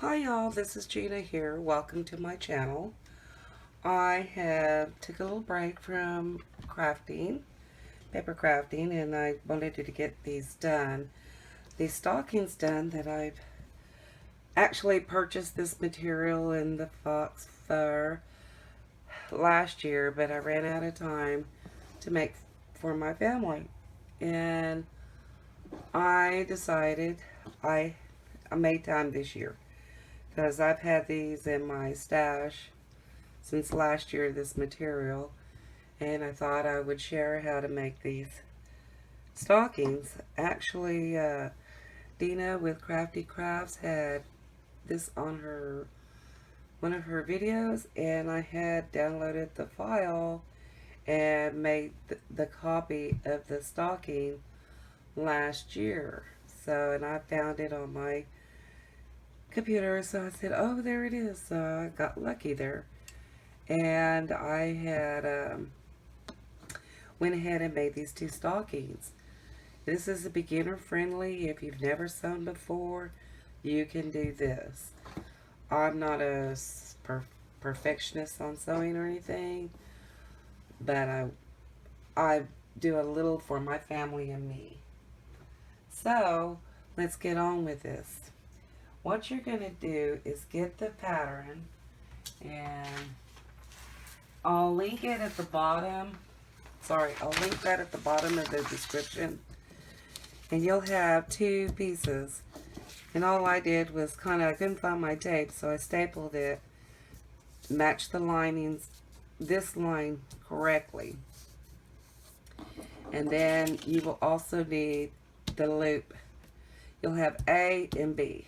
Hi y'all, this is Gina here. Welcome to my channel. I have took a little break from crafting, paper crafting, and I wanted to get these done. These stockings done that I've actually purchased this material in the Fox Fur last year, but I ran out of time to make for my family. And I decided I, I made time this year because I've had these in my stash since last year, this material, and I thought I would share how to make these stockings. Actually, Dina with Crafty Crafts had this on her one of her videos, and I had downloaded the file and made the copy of the stocking last year. So, and I found it on my computer, so I said, oh, there it is. So I got lucky there. And I had went ahead and made these two stockings. This is a beginner friendly. If you've never sewn before, you can do this. I'm not a perfectionist on sewing or anything, but I do a little for my family and me. So let's get on with this. What you're going to do is get the pattern, and I'll link it at the bottom. Sorry, I'll link that at the bottom of the description. And you'll have two pieces. And all I did was I couldn't find my tape, so I stapled it, matched the linings, this line correctly. And then you will also need the loop. You'll have A and B.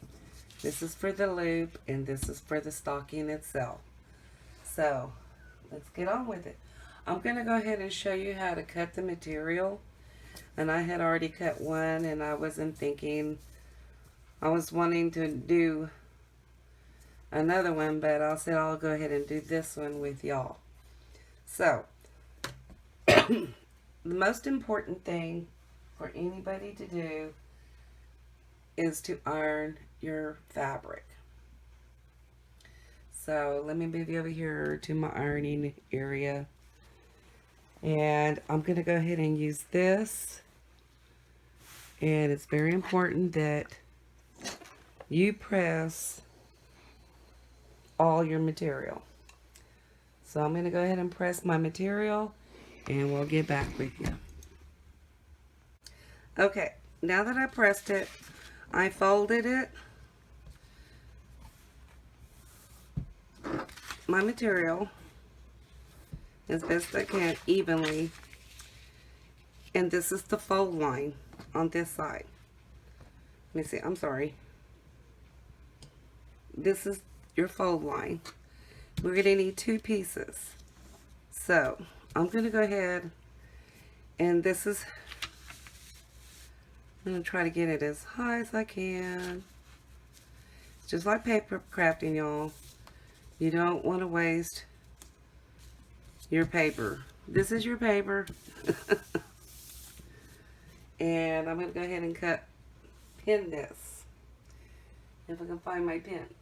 This is for the loop, and this is for the stocking itself. So, let's get on with it. I'm going to go ahead and show you how to cut the material. And I had already cut one, and I wasn't thinking, I was wanting to do another one, but I said I'll go ahead and do this one with y'all. So, the most important thing for anybody to do is to iron your fabric. So, let me move you over here to my ironing area. And I'm going to go ahead and use this. And it's very important that you press all your material. So I'm going to go ahead and press my material, and we'll get back with you. Okay, now that I pressed it, I folded it, my material, as best I can, evenly. And this is the fold line on this side. Let me see, I'm sorry. This is your fold line. We're going to need two pieces. So, I'm going to go ahead, and this is, I'm going to try to get it as high as I can. It's just like paper crafting, y'all. You don't want to waste your paper. This is your paper. And I'm going to go ahead and pin this. If I can find my pins.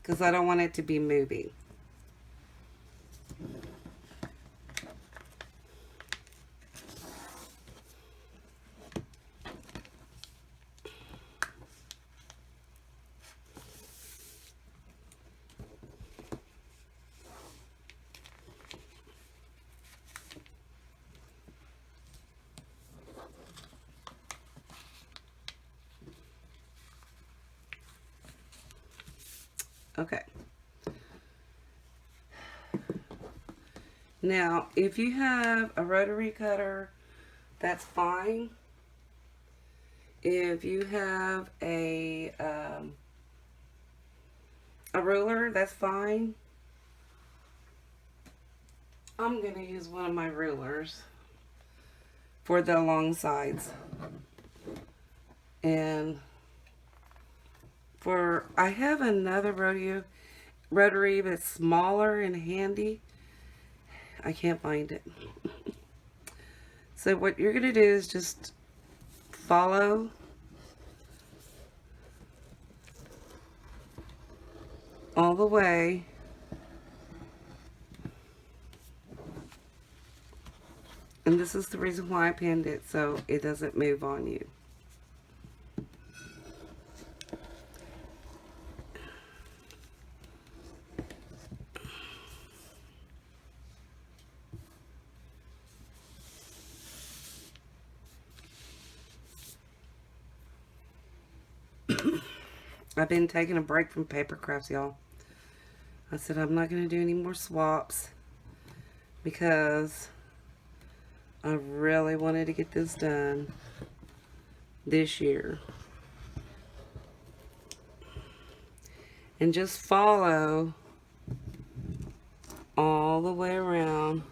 Because I don't want it to be moving. Okay. Now, if you have a rotary cutter, that's fine. If you have a ruler, that's fine. I'm going to use one of my rulers for the long sides. And I have another rotary that's smaller and handy. I can't find it. So what you're going to do is just follow all the way and this is the reason why I pinned it, so it doesn't move on you. I've been taking a break from paper crafts, y'all. I said I'm not going to do any more swaps because I really wanted to get this done this year. And just follow all the way around.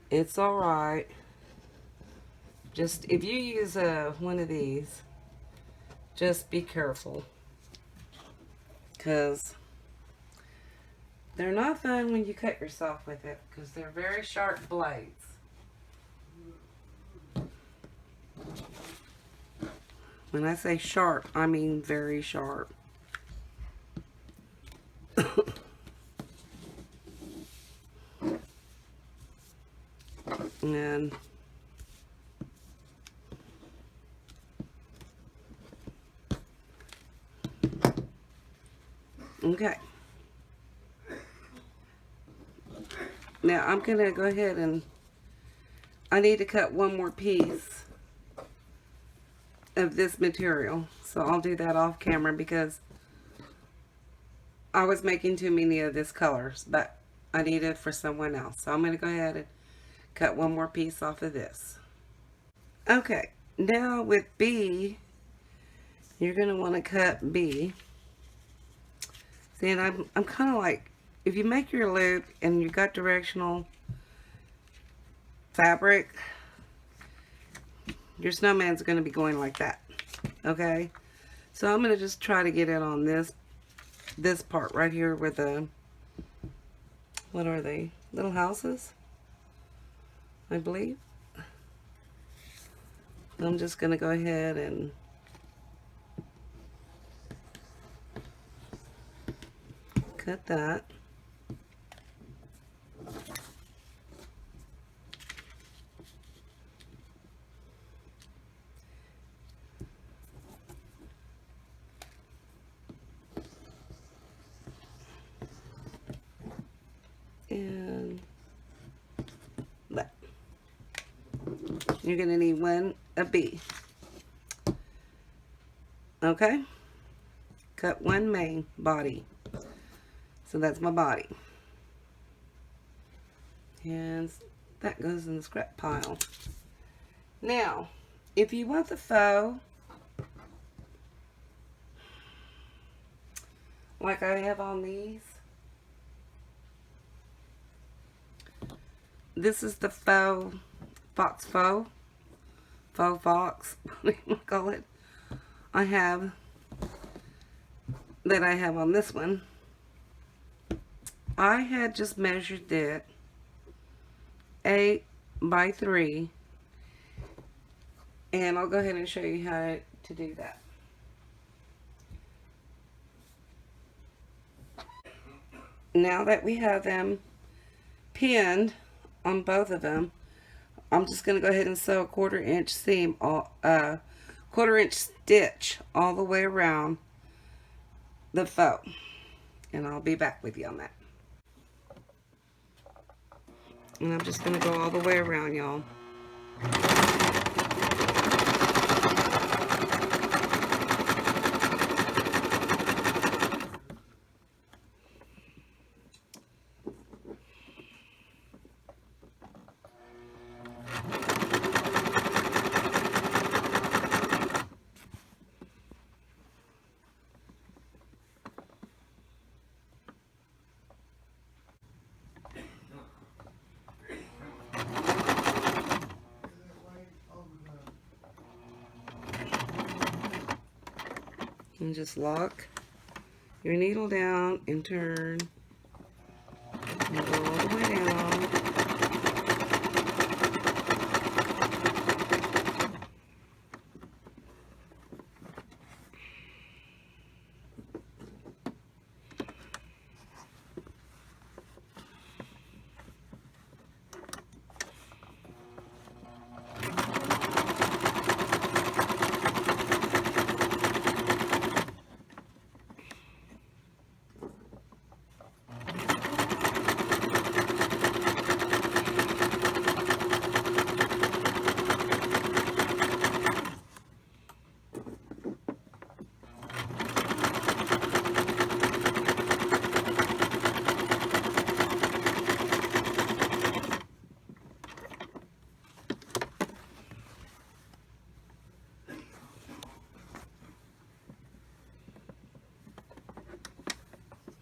It's alright. Just, if you use one of these, just be careful. Because they're not fun when you cut yourself with it, because they're very sharp blades. When I say sharp, I mean very sharp. And okay. Now I'm going to go ahead and I need to cut one more piece of this material. So I'll do that off camera because I was making too many of this colors, but I need it for someone else. So I'm going to go ahead and cut one more piece off of this. Okay, now with B, you're going to want to cut B. See, and I'm kind of like, if you make your loop and you got directional fabric, your snowman's going to be going like that. Okay, so I'm going to just try to get it on this part right here where the, what are they, little houses, I believe. I'm just going to go ahead and cut that. And that. You're going to need a B. Okay? Cut one main body. So that's my body. And that goes in the scrap pile. Now, if you want the faux, like I have on these, this is the faux fox, faux fox, what do you call it? I have on this one. I had just measured it 8 by 3, and I'll go ahead and show you how to do that. Now that we have them pinned on both of them, I'm just going to go ahead and sew a 1/4 inch seam, 1/4 inch stitch all the way around the faux, and I'll be back with you on that. And I'm just going to go all the way around, y'all. And just lock your needle down and turn and go all the way down.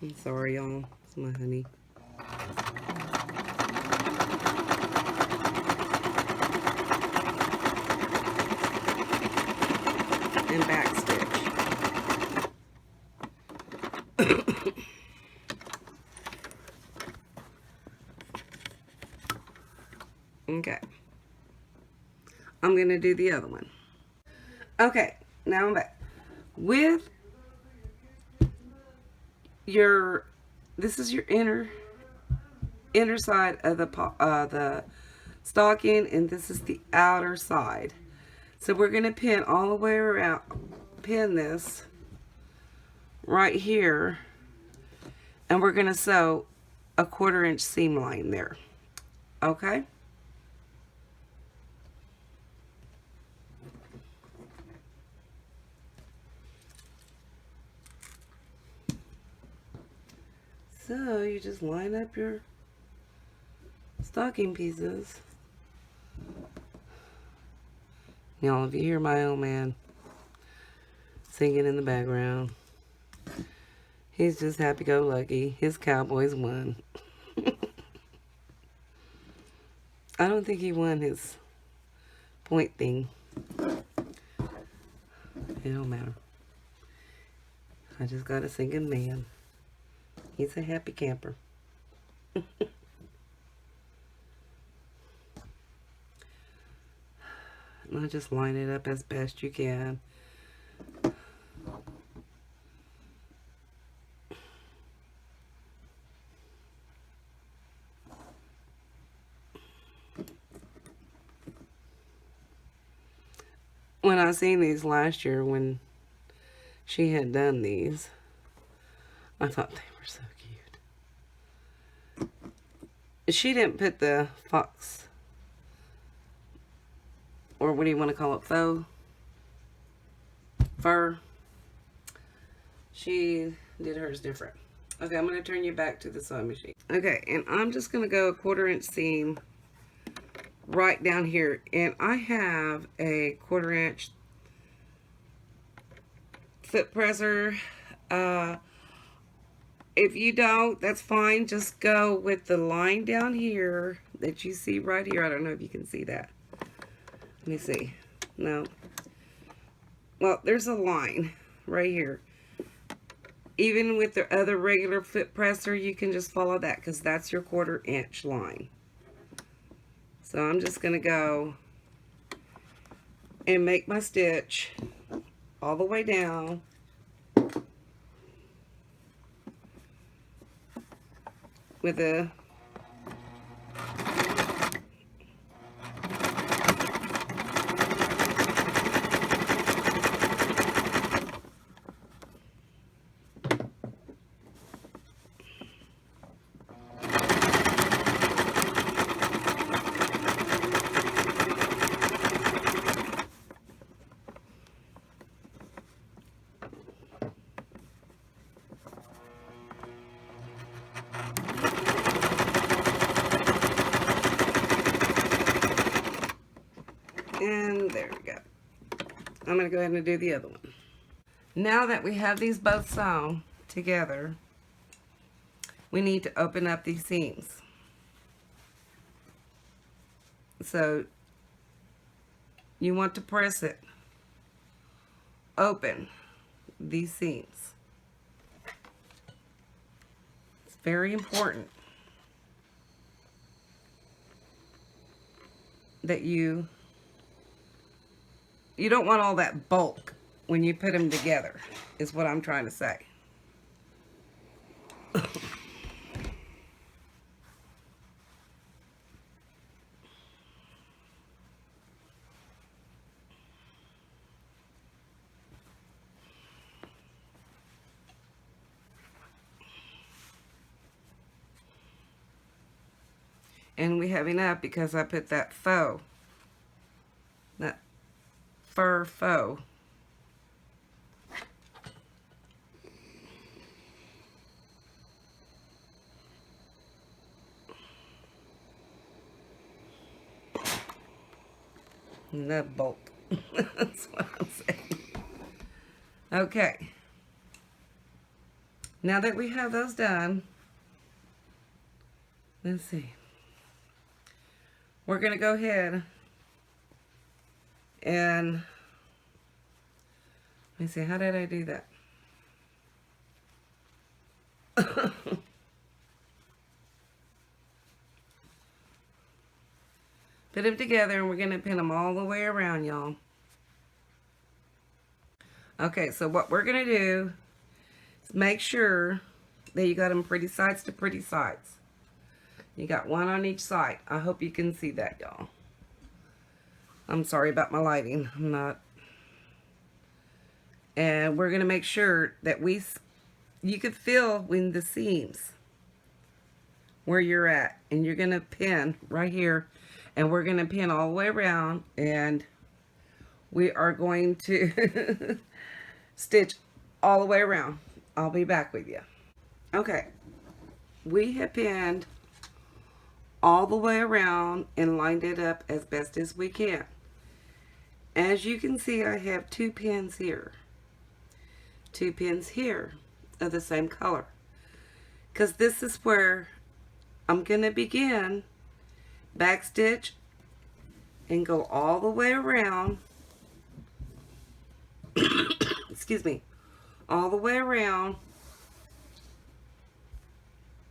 I'm sorry, y'all. It's my honey. And back stitch. Okay. I'm going to do the other one. Okay, now I'm back. With your, this is your inner side of the stocking, and this is the outer side. So we're going to pin all the way around, pin this right here, and we're going to sew a 1/4 inch seam line there. Okay? So you just line up your stocking pieces. Y'all, if you hear my old man singing in the background, he's just happy-go-lucky. His Cowboys won. I don't think he won his point thing. It don't matter. I just got a singing man. He's a happy camper. Now just line it up as best you can. When I seen these last year, when she had done these, I thought they were so cute. She didn't put the fox, or what do you want to call it, faux fur. She did hers different. Okay, I'm going to turn you back to the sewing machine. Okay, and I'm just going to go a 1/4 inch seam right down here, and I have a 1/4 inch foot presser. If you don't, that's fine. Just go with the line down here that you see right here. I don't know if you can see that. Let me see. No. Well, there's a line right here. Even with the other regular foot presser, you can just follow that because that's your 1/4 inch line. So I'm just going to go and make my stitch all the way down. With a and there we go. I'm going to go ahead and do the other one. Now that we have these both sewn together, we need to open up these seams. So you want to press it open, these seams. It's very important that you don't want all that bulk when you put them together, is what I'm trying to say. And we have enough because I put that faux, that fur faux. That bulk. That's what I'm saying. Okay. Now that we have those done, let's see. We're going to go ahead and, let me see, how did I do that? Put them together and we're going to pin them all the way around, y'all. Okay, so what we're going to do is make sure that you got them pretty sides to pretty sides. You got one on each side. I hope you can see that, y'all. I'm sorry about my lighting. I'm not. And we're going to make sure that you could feel in the seams where you're at. And you're going to pin right here. And we're going to pin all the way around. And we are going to stitch all the way around. I'll be back with you. Okay. We have pinned all the way around and lined it up as best as we can. As you can see, I have 2 pins here. 2 pins here of the same color. Because this is where I'm going to begin backstitch and go all the way around. Excuse me. All the way around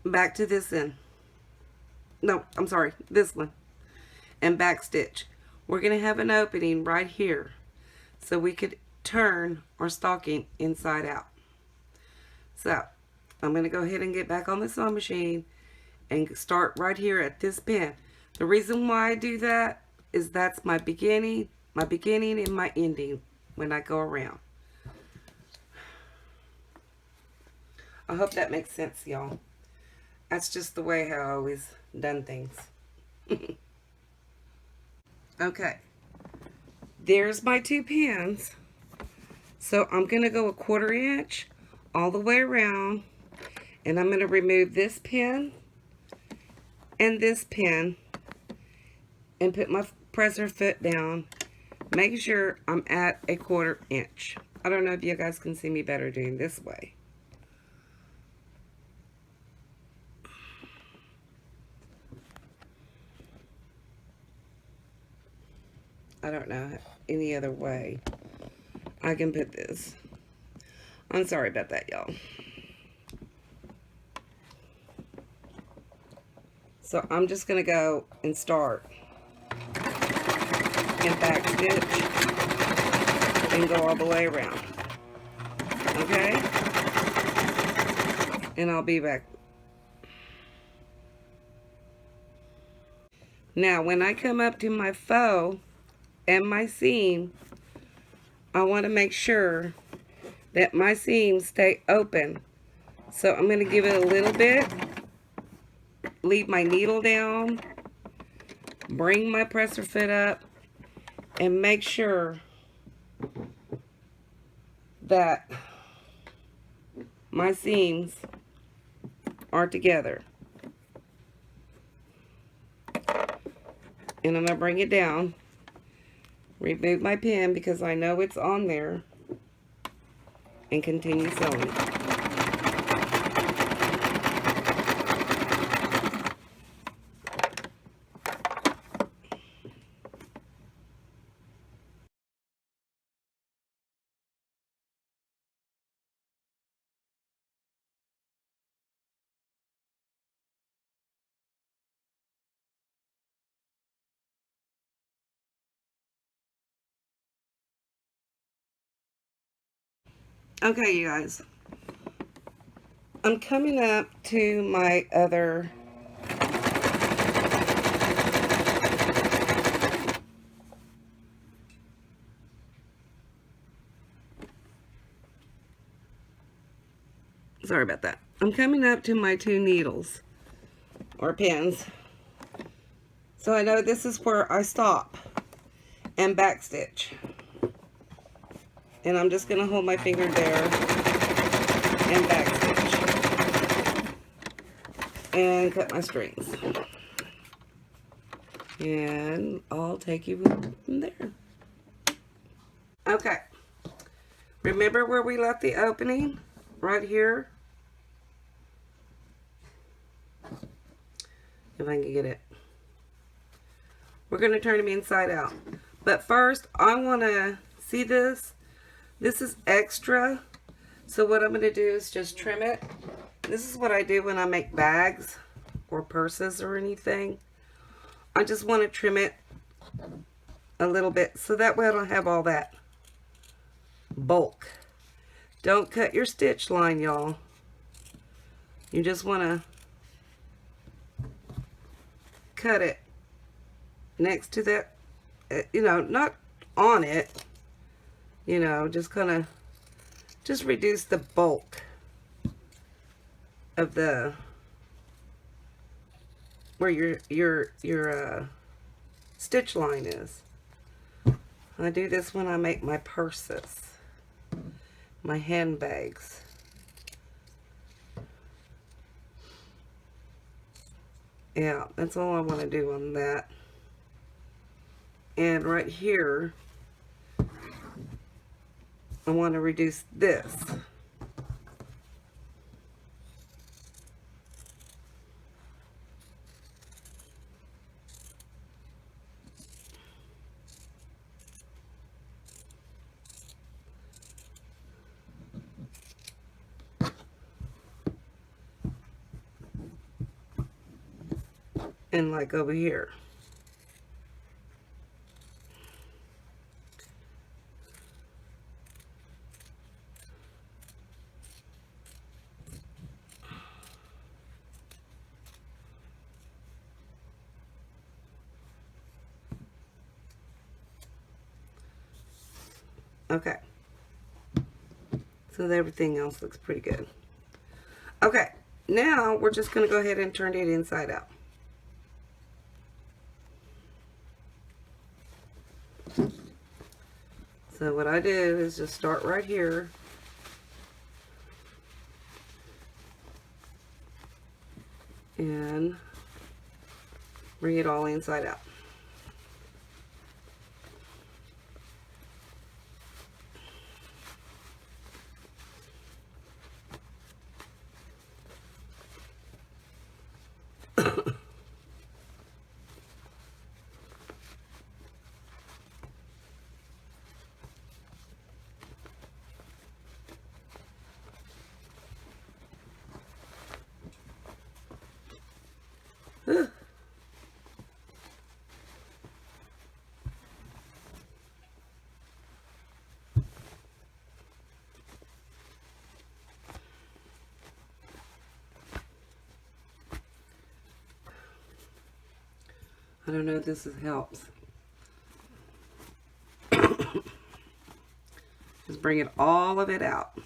back to this end. No, I'm sorry, this one. And backstitch. We're going to have an opening right here so we could turn our stocking inside out. So, I'm going to go ahead and get back on the sewing machine and start right here at this pin. The reason why I do that is that's my beginning and my ending when I go around. I hope that makes sense, y'all. That's just the way I always done things. Okay. There's my 2 pins. So I'm going to go 1/4 inch all the way around. And I'm going to remove this pin and this pin and put my presser foot down. Make sure I'm at 1/4 inch. I don't know if you guys can see me better doing this way. I don't know any other way I can put this. I'm sorry about that, y'all. So I'm just going to go and start and backstitch and go all the way around. Okay? And I'll be back. Now, when I come up to my faux and my seam, I want to make sure that my seams stay open. So I'm going to give it a little bit, leave my needle down, bring my presser foot up, and make sure that my seams are together. And I'm going to bring it down. Remove my pin because I know it's on there. And continue sewing. Okay, you guys. I'm coming up to my other sorry about that. I'm coming up to my 2 needles or pins. So I know this is where I stop and backstitch. And I'm just going to hold my finger there and backstitch. And cut my strings. And I'll take you from there. Okay. Remember where we left the opening? Right here. if I can get it. We're going to turn them inside out. But first, I want to see this. This is extra. So what I'm going to do is just trim it. This is what I do when I make bags or purses or anything. I just want to trim it a little bit so that way I don't have all that bulk. Don't cut your stitch line, y'all. You just want to cut it next to that, you know, not on it, you know, just kind of just reduce the bulk of the where your stitch line is. I do this when I make my purses, my handbags. Yeah, that's all I want to do on that. And right here, I want to reduce this. And like over here. Okay. So everything else looks pretty good. Okay. Now we're just going to go ahead and turn it inside out. So what I do is just start right here. And bring it all inside out. I don't know if this helps. Just bring it all of it out.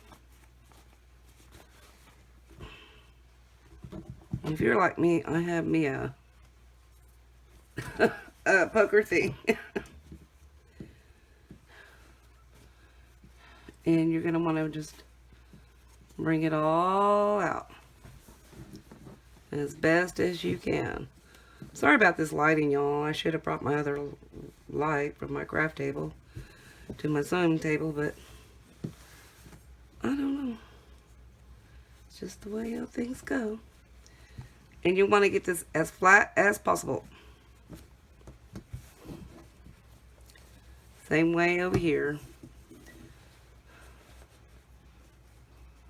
If you're like me, I have me a poker thing. And you're going to want to just bring it all out as best as you can. Sorry about this lighting, y'all. I should have brought my other light from my craft table to my sewing table, but I don't know. It's just the way how things go. And you want to get this as flat as possible. Same way over here.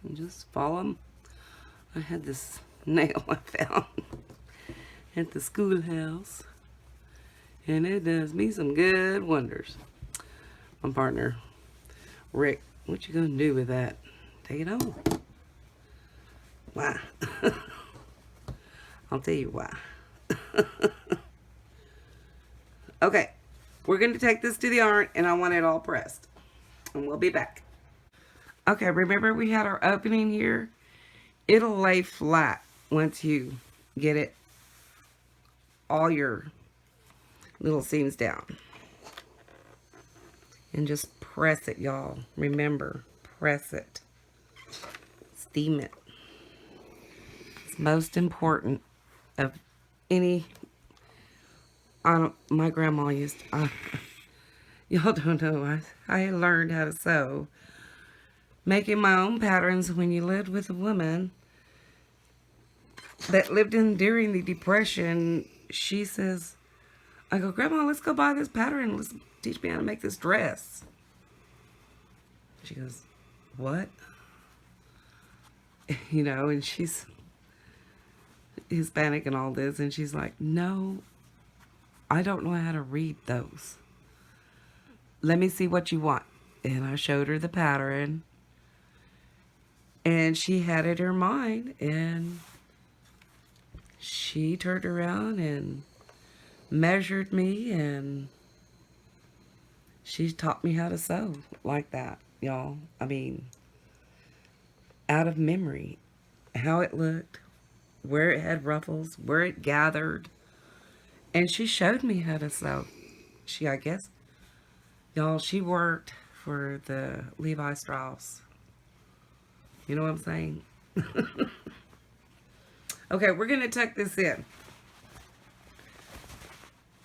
And just follow them. I had this nail I found at the schoolhouse, and it does me some good wonders. My partner, Rick, what you gonna do with that? Take it home. Why? I'll tell you why. Okay, we're gonna take this to the iron, and I want it all pressed, and we'll be back. Okay, remember we had our opening here? It'll lay flat once you get it all your little seams down. And just press it, y'all. Remember, press it. Steam it. It's most important of any. My grandma used to, y'all don't know, I learned how to sew making my own patterns when you lived with a woman. that lived in during the Depression, she says, I go, Grandma, let's go buy this pattern. Let's teach me how to make this dress. She goes, what? You know, and she's Hispanic and all this, and she's like, no, I don't know how to read those. Let me see what you want. And I showed her the pattern, and she had it in her mind, and she turned around and measured me, and she taught me how to sew like that, y'all. I mean, out of memory, how it looked, where it had ruffles, where it gathered, and she showed me how to sew. I guess, y'all, she worked for the Levi Strauss. You know what I'm saying? Okay, we're going to tuck this in.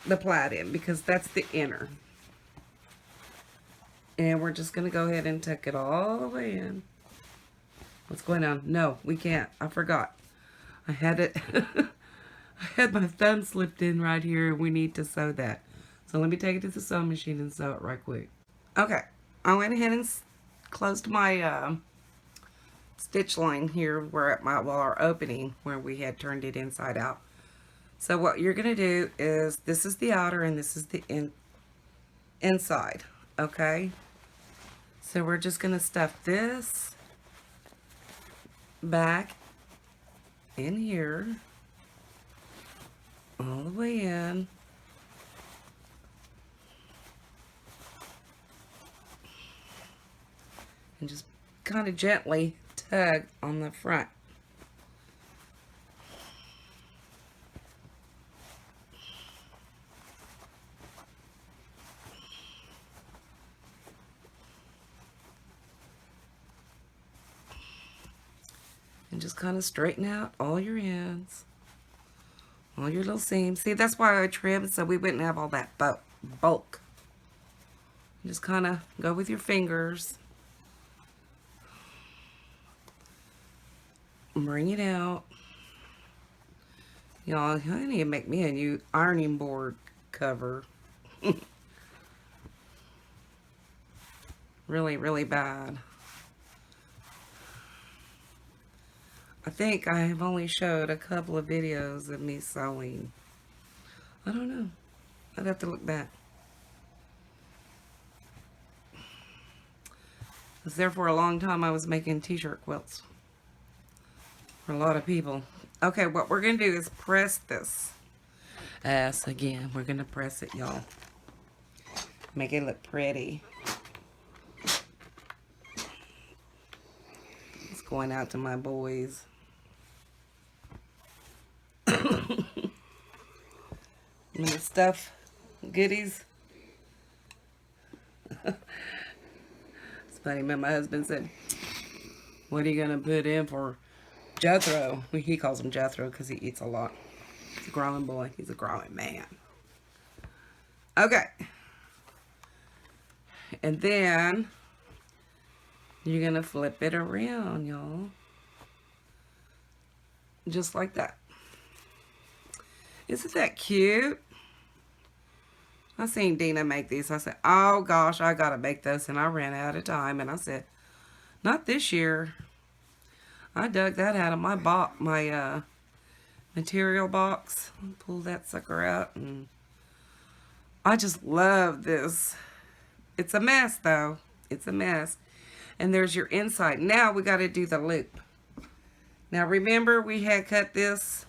The plaid in, because that's the inner. And we're just going to go ahead and tuck it all the way in. What's going on? No, we can't. I forgot. I had it. I had my thumb slipped in right here, and we need to sew that. So let me take it to the sewing machine and sew it right quick. Okay, I went ahead and closed my stitch line here where at our opening where we had turned it inside out. So what you're gonna do is, this is the outer and this is the inside, okay? So we're just gonna stuff this back in here, all the way in. And just kind of gently tug on the front. And just kind of straighten out all your ends, all your little seams. See, that's why I trimmed, so we wouldn't have all that bulk. Just kind of go with your fingers. Bring it out. Y'all, I need to make me a new ironing board cover. Really, really bad. I think I have only showed a couple of videos of me sewing. I don't know. I'd have to look back. Because there for a long time I was making t-shirt quilts for a lot of people. Okay, what we're going to do is press this ass again. We're going to press it, y'all. Make it look pretty. It's going out to my boys. And the stuff, goodies. It's funny, man, my husband said, what are you going to put in for Jethro? He calls him Jethro because he eats a lot. He's a growing boy. He's a growing man. Okay. And then you're going to flip it around, y'all. Just like that. Isn't that cute? I seen Dina make these. I said, oh gosh, I gotta make this. And I ran out of time. And I said, not this year. I dug that out of my material box. Pulled that sucker out. And I just love this. It's a mess though. It's a mess. And there's your inside. Now we gotta do the loop. Now remember we had cut this.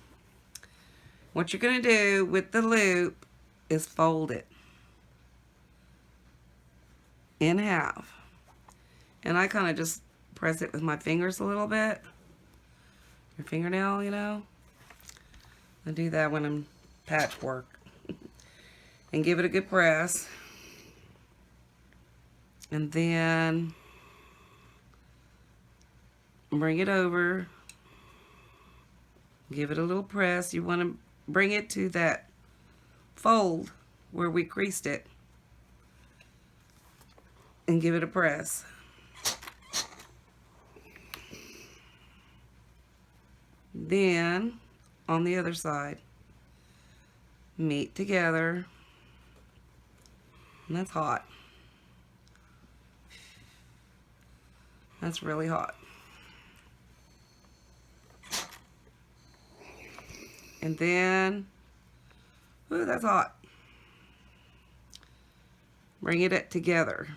What you're gonna do with the loop is fold it in half. And I kind of just press it with my fingers a little bit. Your fingernail, you know. I do that when I'm patchwork. And give it a good press. And then bring it over. Give it a little press. You want to bring it to that fold where we creased it. And give it a press. Then on the other side meet together. And that's hot. That's really hot. And then, ooh, that's hot. Bring it together.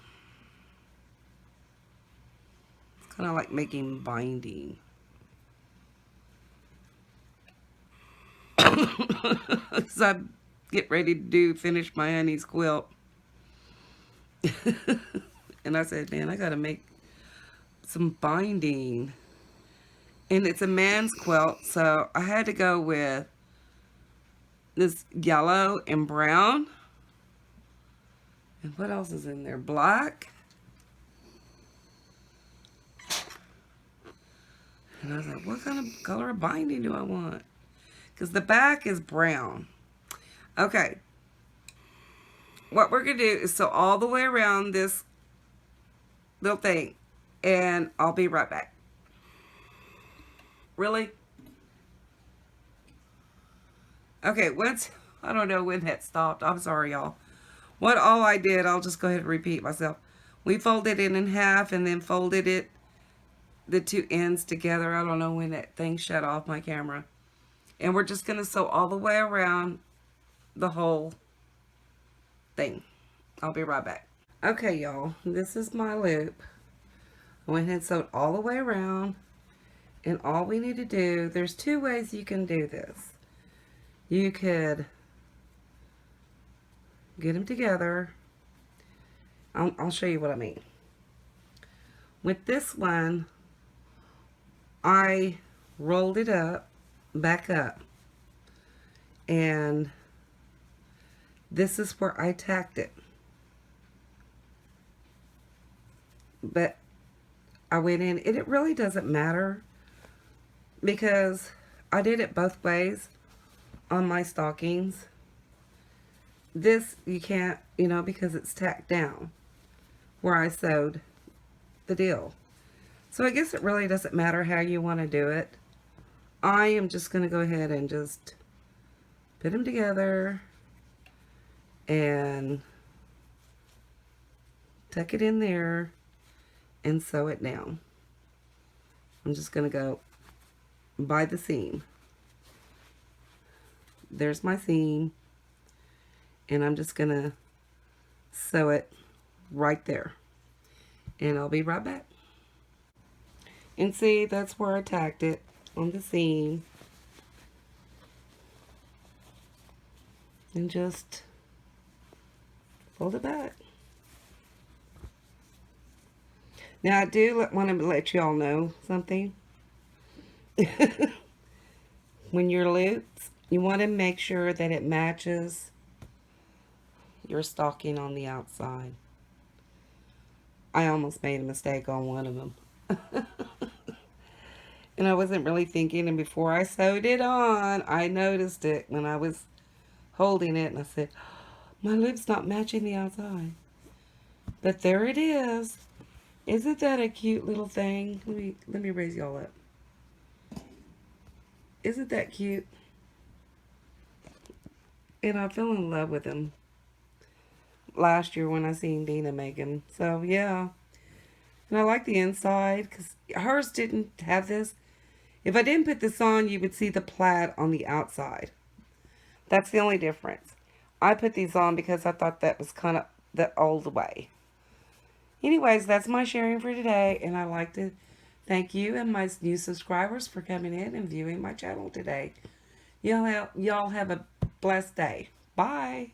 It's kind of like making binding. As I get ready to finish my honey's quilt. And I said, man, I gotta make some binding. And it's a man's quilt, so I had to go with this yellow and brown. And what else is in there? Black. And I was like, what kind of color of binding do I want? Because the back is brown. Okay. What we're going to do is sew all the way around this little thing. And I'll be right back. Really? Okay, I don't know when that stopped. I'm sorry, y'all. What all I did, I'll just go ahead and repeat myself. We folded it in half and then folded it, the two ends together. I don't know when that thing shut off my camera. And we're just going to sew all the way around the whole thing. I'll be right back. Okay, y'all. This is my loop. I went ahead and sewed all the way around. And all we need to do, there's two ways you can do this. You could get them together. I'll show you what I mean. With this one, I rolled it up, back up, and this is where I tacked it. But I went in, and it really doesn't matter because I did it both ways on my stockings. This you can't, because it's tacked down where I sewed the deal. So I guess it really doesn't matter how you want to do it. I am just going to go ahead and just put them together and tuck it in there and sew it down. I'm just going to go by the seam. There's my seam. And I'm just going to sew it right there. And I'll be right back. And see, that's where I tacked it on the seam. And just fold it back. Now I do want to let you all know something. When your loops, you want to make sure that it matches your stocking on the outside. I almost made a mistake on one of them. And I wasn't really thinking, and before I sewed it on, I noticed it when I was holding it, and I said, my loop's not matching the outside. But there it is. Isn't that a cute little thing? Let me raise y'all up. Isn't that cute? And I fell in love with him last year when I seen Dina make him. So yeah. And I like the inside because hers didn't have this. If I didn't put this on, you would see the plaid on the outside. That's the only difference. I put these on because I thought that was kind of the old way. Anyways, that's my sharing for today. And I'd like to thank you and my new subscribers for coming in and viewing my channel today. Y'all have a blessed day. Bye.